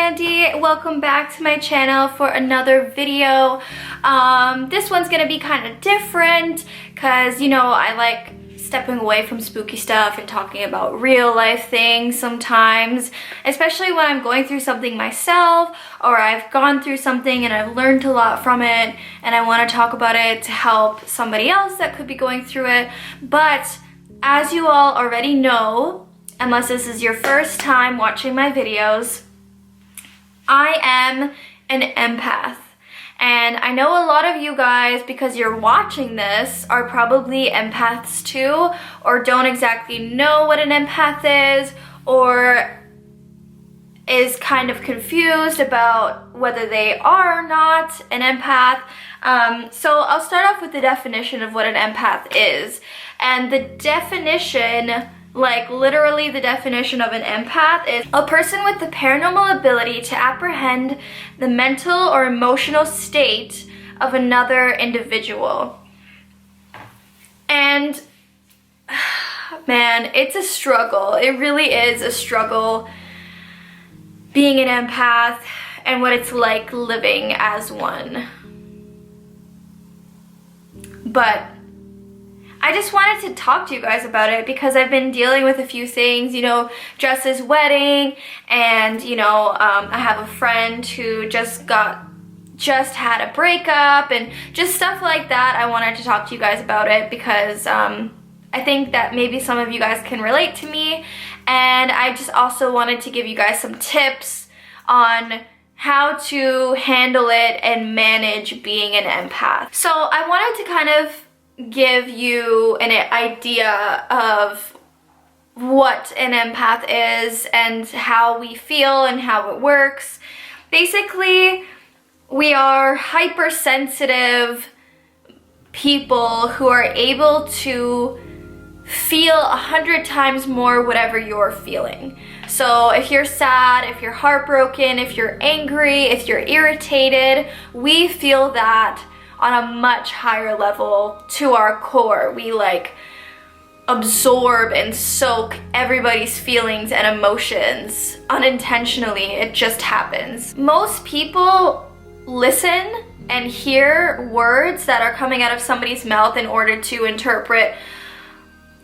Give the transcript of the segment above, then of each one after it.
Sandy. Welcome back to my channel for another video. This one's gonna be kind of different because, you know, I like stepping away from spooky stuff and talking about real life things sometimes, especially when I'm going through something myself or I've gone through something and I've learned a lot from it and I want to talk about it to help somebody else that could be going through it. But as you all already know, unless this is your first time watching my videos, I am an empath. And I know a lot of you guys, because you're watching this, are probably empaths too, or don't exactly know what an empath is, or is kind of confused about whether they are or not an empath. So I'll start off with the definition of what an empath is. And the definition, like literally the definition of an empath, is a person with the paranormal ability to apprehend the mental or emotional state of another individual. And man, it's a struggle. It really is a struggle being an empath and what it's like living as one. But I just wanted to talk to you guys about it because I've been dealing with a few things, you know, Jess's wedding, and you know, I have a friend who just had a breakup and just stuff like that. I wanted to talk to you guys about it because I think that maybe some of you guys can relate to me, and I just also wanted to give you guys some tips on how to handle it and manage being an empath. So I wanted to kind of give you an idea of what an empath is and how we feel and how it works. Basically, we are hypersensitive people who are able to feel 100 times more whatever you're feeling. So if you're sad, if you're heartbroken, if you're angry, if you're irritated, we feel that on a much higher level to our core. We like absorb and soak everybody's feelings and emotions unintentionally. It just happens. Most people listen and hear words that are coming out of somebody's mouth in order to interpret,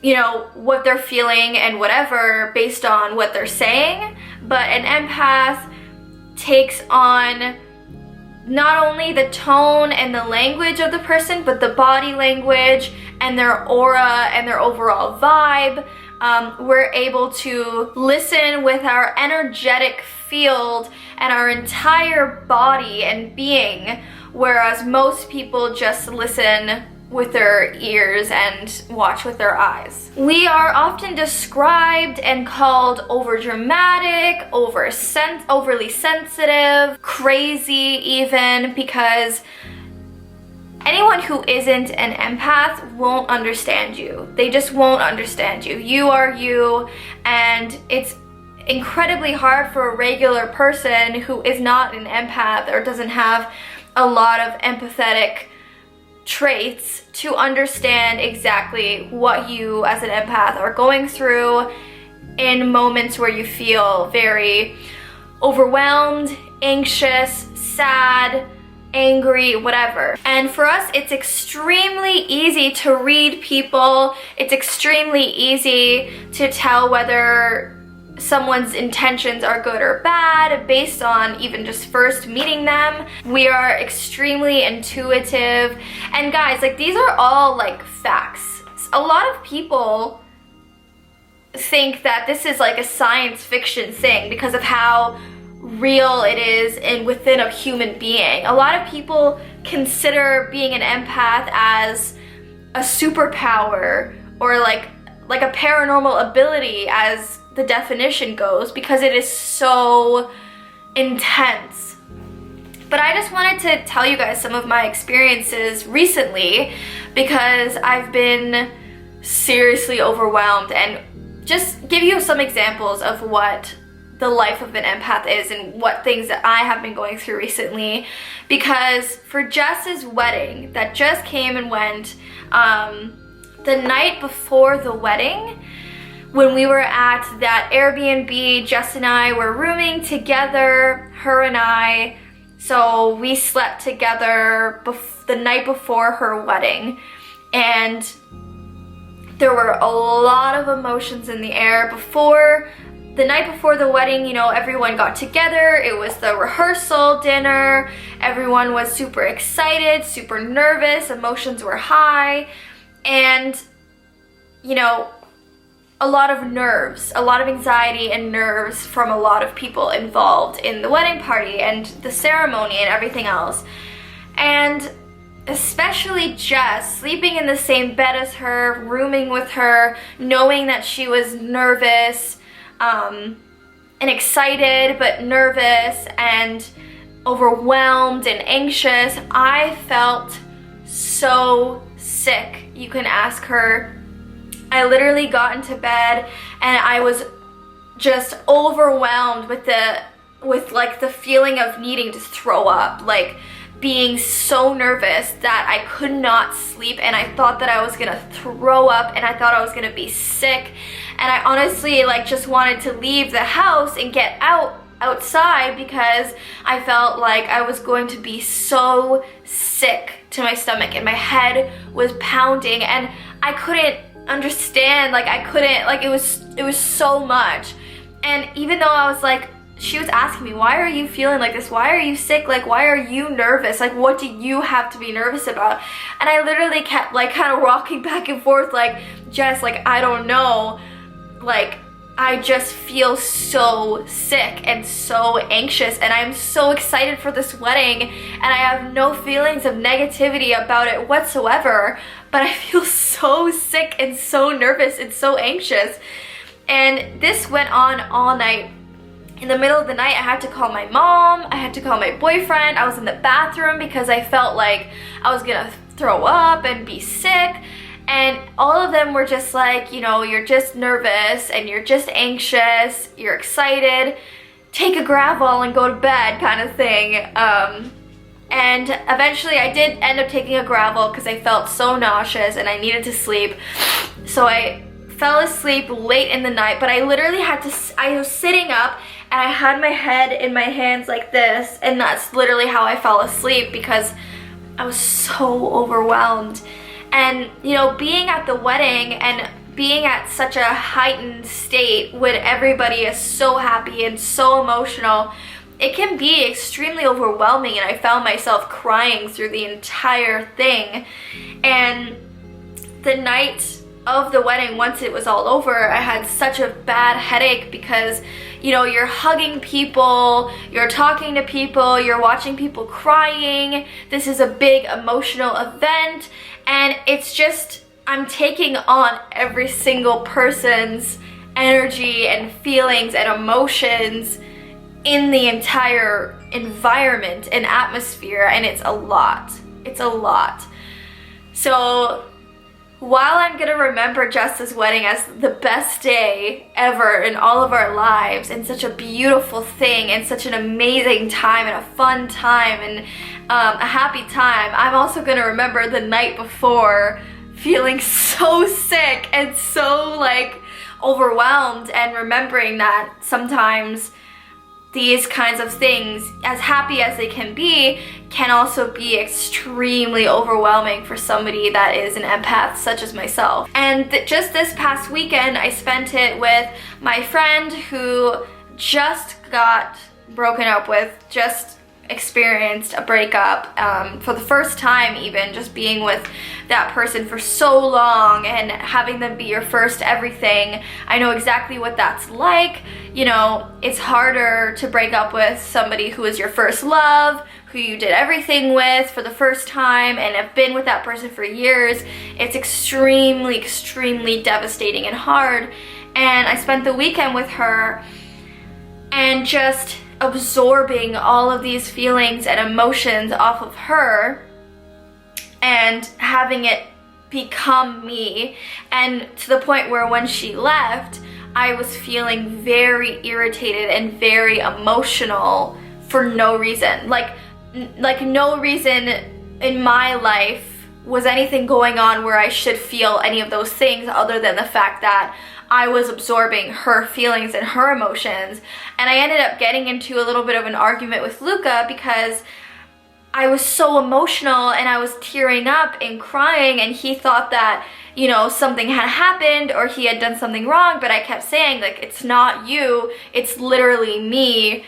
you know, what they're feeling and whatever based on what they're saying. But an empath takes on not only the tone and the language of the person, but the body language and their aura and their overall vibe. We're able to listen with our energetic field and our entire body and being, whereas most people just listen with their ears and watch with their eyes. We are often described and called overdramatic, overly sensitive, crazy even, because anyone who isn't an empath won't understand you. They just won't understand you. You are you, and it's incredibly hard for a regular person who is not an empath or doesn't have a lot of empathetic traits to understand exactly what you as an empath are going through in moments where you feel very overwhelmed, anxious, sad, angry, whatever. And for us, it's extremely easy to read people. It's extremely easy to tell whether someone's intentions are good or bad based on even just first meeting them. We are extremely intuitive. And guys, like, these are all like facts. A lot of people think that this is like a science fiction thing because of how real it is and within a human being. A lot of people consider being an empath as a superpower or like a paranormal ability, as the definition goes, because it is so intense. But I just wanted to tell you guys some of my experiences recently because I've been seriously overwhelmed, and just give you some examples of what the life of an empath is and what things that I have been going through recently. Because for Jess's wedding that just came and went, the night before the wedding, when we were at that Airbnb, Jess and I were rooming together, her and I. So we slept together the night before her wedding, and there were a lot of emotions in the air. The night before the wedding, you know, everyone got together. It was the rehearsal dinner. Everyone was super excited, super nervous. Emotions were high. And, you know, a lot of nerves, a lot of anxiety and nerves from a lot of people involved in the wedding party and the ceremony and everything else. And especially Jess, sleeping in the same bed as her, rooming with her, knowing that she was nervous and excited but nervous and overwhelmed and anxious. I felt so sick. You can ask her. I literally got into bed and I was just overwhelmed with the feeling of needing to throw up, like being so nervous that I could not sleep, and I thought that I was gonna throw up, and I thought I was gonna be sick, and I honestly like just wanted to leave the house and get outside because I felt like I was going to be so sick to my stomach, and my head was pounding, and I couldn't understand, it was so much. And even though I was like, she was asking me, why are you feeling like this? Why are you sick? Like, why are you nervous? Like, what do you have to be nervous about? And I literally kept like kind of rocking back and forth, like, Jess, like, I don't know, like, I just feel so sick and so anxious, and I'm so excited for this wedding, and I have no feelings of negativity about it whatsoever, but I feel so sick and so nervous and so anxious. And this went on all night. In the middle of the night, I had to call my mom, I had to call my boyfriend. I was in the bathroom because I felt like I was gonna throw up and be sick. And all of them were just like, you know, you're just nervous and you're just anxious, you're excited, take a Gravol and go to bed kind of thing. And eventually I did end up taking a Gravol because I felt so nauseous and I needed to sleep. So I fell asleep late in the night, but I literally I was sitting up and I had my head in my hands like this, and that's literally how I fell asleep because I was so overwhelmed. And, you know, being at the wedding and being at such a heightened state when everybody is so happy and so emotional, it can be extremely overwhelming, and I found myself crying through the entire thing. And the night of the wedding, once it was all over, I had such a bad headache because, you know, you're hugging people, you're talking to people, you're watching people crying. This is a big emotional event, and it's just, I'm taking on every single person's energy and feelings and emotions in the entire environment and atmosphere, and it's a lot. It's a lot. So while I'm gonna remember Jess's wedding as the best day ever in all of our lives, and such a beautiful thing and such an amazing time and a fun time and a happy time, I'm also gonna remember the night before feeling so sick and so like overwhelmed, and remembering that sometimes these kinds of things, as happy as they can also be extremely overwhelming for somebody that is an empath such as myself. And just this past weekend, I spent it with my friend who just got broken up with, just experienced a breakup for the first time, even just being with that person for so long and having them be your first everything. I know exactly what that's like. You know, it's harder to break up with somebody who is your first love, who you did everything with for the first time and have been with that person for years. It's extremely, extremely devastating and hard. And I spent the weekend with her and just absorbing all of these feelings and emotions off of her and having it become me, and to the point where when she left, I was feeling very irritated and very emotional for no reason. Like no reason in my life was anything going on where I should feel any of those things other than the fact that I was absorbing her feelings and her emotions. And I ended up getting into a little bit of an argument with Luca because I was so emotional and I was tearing up and crying, and he thought that, you know, something had happened or he had done something wrong, but I kept saying, like, it's not you, it's literally me,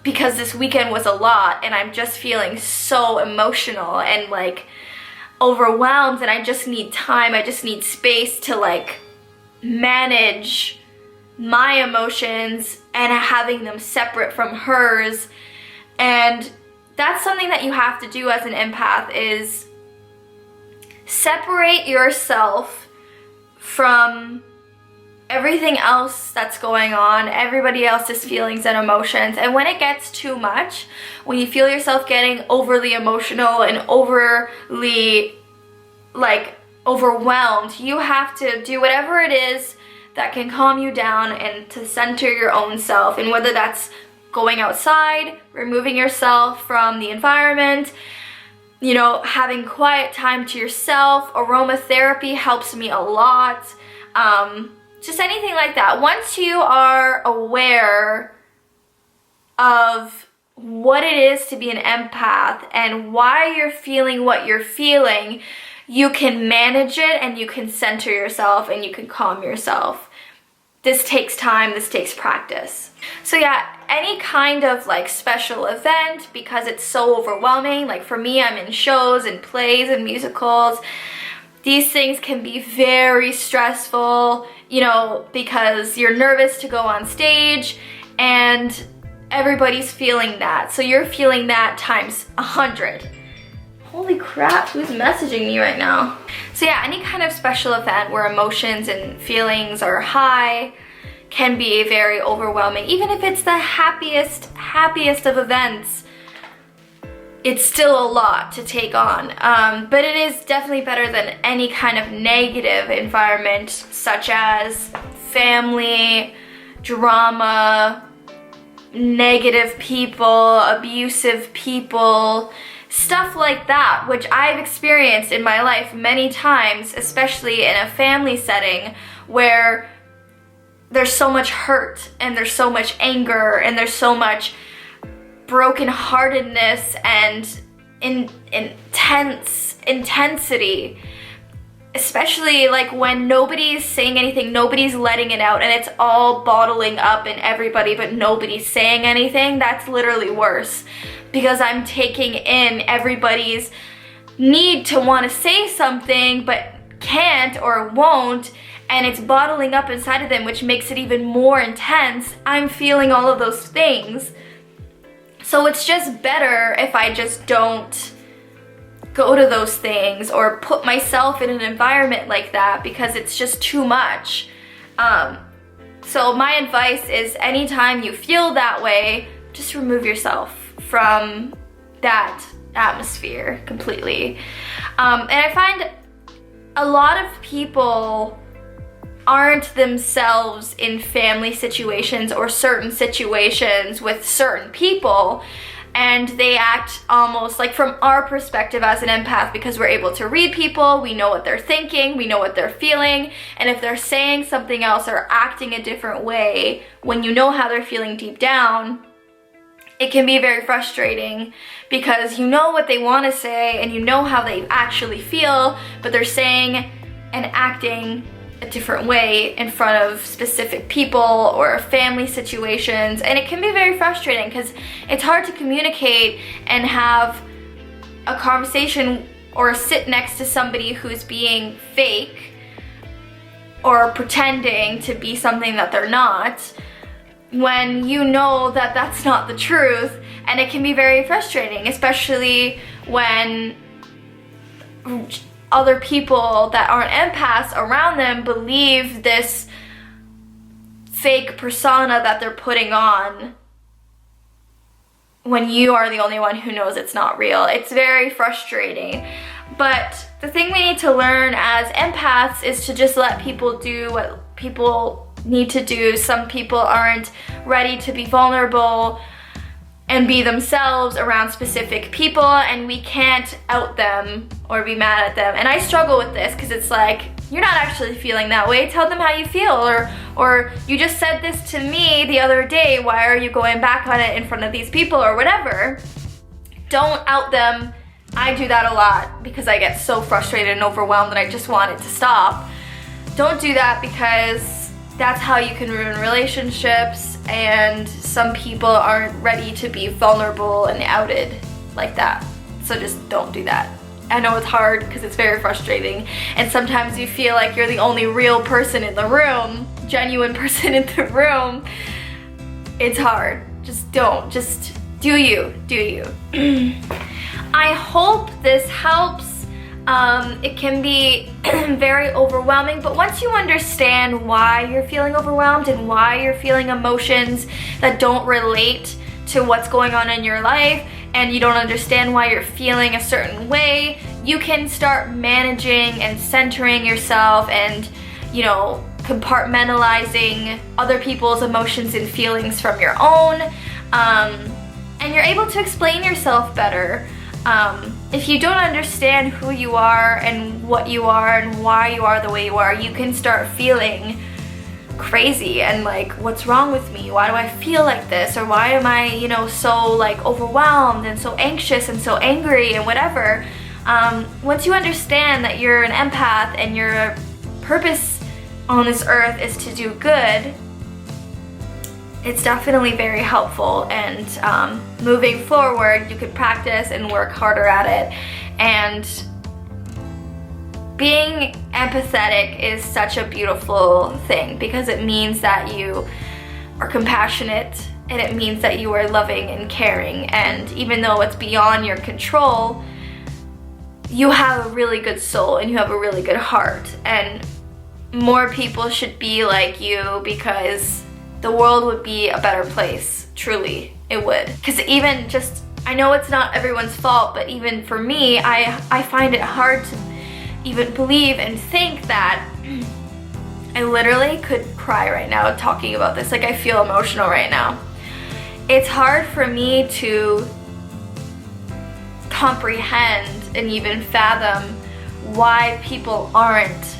because this weekend was a lot and I'm just feeling so emotional and like overwhelmed, and I just need time, I just need space to like manage my emotions and having them separate from hers. And that's something that you have to do as an empath, is separate yourself from everything else that's going on, everybody else's feelings and emotions. And when it gets too much, when you feel yourself getting overly emotional and overly like overwhelmed, you have to do whatever it is that can calm you down and to center your own self. And whether that's going outside, removing yourself from the environment, you know, having quiet time to yourself. Aromatherapy helps me a lot. Just anything like that. Once you are aware of what it is to be an empath and why you're feeling what you're feeling, you can manage it and you can center yourself and you can calm yourself. This takes time, this takes practice. So yeah, any kind of like special event, because it's so overwhelming, like for me, I'm in shows and plays and musicals. These things can be very stressful, you know, because you're nervous to go on stage and everybody's feeling that. So you're feeling that times 100. Holy crap, who's messaging me right now? So yeah, any kind of special event where emotions and feelings are high can be very overwhelming. Even if it's the happiest of events, it's still a lot to take on. But it is definitely better than any kind of negative environment, such as family, drama, negative people, abusive people, stuff like that, which I've experienced in my life many times, especially in a family setting where there's so much hurt and there's so much anger and there's so much brokenheartedness and intensity, especially like when nobody's saying anything, nobody's letting it out, and it's all bottling up in everybody but nobody's saying anything. That's literally worse, because I'm taking in everybody's need to want to say something but can't or won't, and it's bottling up inside of them, which makes it even more intense. I'm feeling all of those things. So it's just better if I just don't go to those things or put myself in an environment like that, because it's just too much. So my advice is, anytime you feel that way, just remove yourself from that atmosphere completely. And I find a lot of people aren't themselves in family situations or certain situations with certain people, and they act almost like, from our perspective as an empath, because we're able to read people, we know what they're thinking, we know what they're feeling, and if they're saying something else or acting a different way when you know how they're feeling deep down, it can be very frustrating, because you know what they want to say and you know how they actually feel, but they're saying and acting a different way in front of specific people or family situations. And it can be very frustrating because it's hard to communicate and have a conversation or sit next to somebody who's being fake or pretending to be something that they're not, when you know that that's not the truth. And it can be very frustrating, especially when other people that aren't empaths around them believe this fake persona that they're putting on, when you are the only one who knows it's not real. It's very frustrating. But the thing we need to learn as empaths is to just let people do what people need to do. Some people aren't ready to be vulnerable and be themselves around specific people, and we can't out them or be mad at them. And I struggle with this because it's like, you're not actually feeling that way. Tell them how you feel, or you just said this to me the other day. Why are you going back on it in front of these people or whatever? Don't out them. I do that a lot because I get so frustrated and overwhelmed and I just want it to stop. Don't do that because that's how you can ruin relationships, and some people aren't ready to be vulnerable and outed like that. So just don't do that. I know it's hard because it's very frustrating, and sometimes you feel like you're the only real person in the room, genuine person in the room. It's hard. Just don't. Just do you. Do you. I hope this helps. It can be very overwhelming, but once you understand why you're feeling overwhelmed and why you're feeling emotions that don't relate to what's going on in your life, and you don't understand why you're feeling a certain way, you can start managing and centering yourself and, you know, compartmentalizing other people's emotions and feelings from your own, and you're able to explain yourself better. If you don't understand who you are and what you are and why you are the way you are, you can start feeling crazy and like, what's wrong with me? Why do I feel like this? Or why am I, you know, so like overwhelmed and so anxious and so angry and whatever. Once you understand that you're an empath and your purpose on this earth is to do good, it's definitely very helpful, and moving forward you could practice and work harder at it. And being empathetic is such a beautiful thing because it means that you are compassionate, and it means that you are loving and caring, and even though it's beyond your control, you have a really good soul and you have a really good heart, and more people should be like you because the world would be a better place. Truly, it would. Because even just, I know it's not everyone's fault, but even for me, I find it hard to even believe and think that I literally could cry right now talking about this. Like, I feel emotional right now. It's hard for me to comprehend and even fathom why people aren't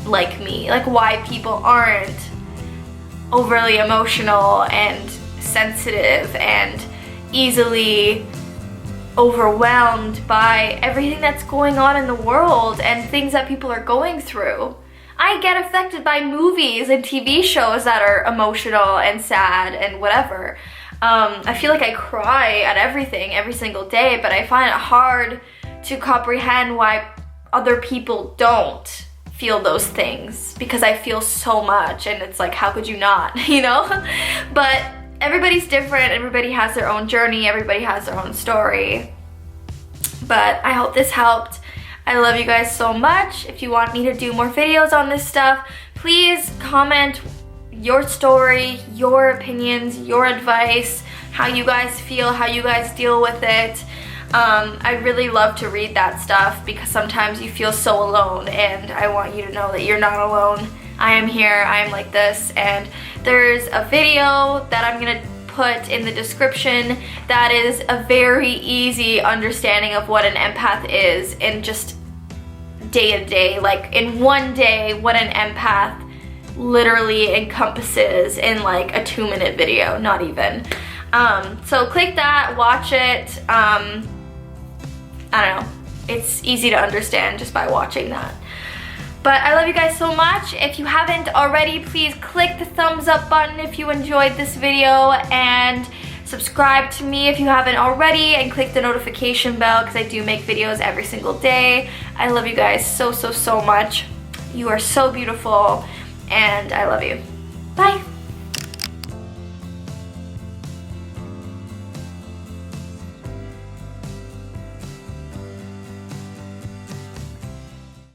like me, like why people aren't overly emotional and sensitive and easily overwhelmed by everything that's going on in the world and things that people are going through. I get affected by movies and TV shows that are emotional and sad and whatever. I feel like I cry at everything every single day, but I find it hard to comprehend why other people don't feel those things because I feel so much, and it's like, how could you not, you know? But everybody's different, everybody has their own journey, everybody has their own story. But I hope this helped. I love you guys so much. If you want me to do more videos on this stuff, please comment your story, your opinions, your advice, how you guys feel, how you guys deal with it. I really love to read that stuff because sometimes you feel so alone, and I want you to know that you're not alone. I am here, I am like this, and there's a video that I'm gonna put in the description that is a very easy understanding of what an empath is in just day to day, like in one day, what an empath literally encompasses in like a 2-minute video, not even. So click that, watch it. I don't know, it's easy to understand just by watching that. But I love you guys so much. If you haven't already, please click the thumbs up button if you enjoyed this video, and subscribe to me if you haven't already, and click the notification bell because I do make videos every single day. I love you guys so, so, so much. You are so beautiful, and I love you. Bye.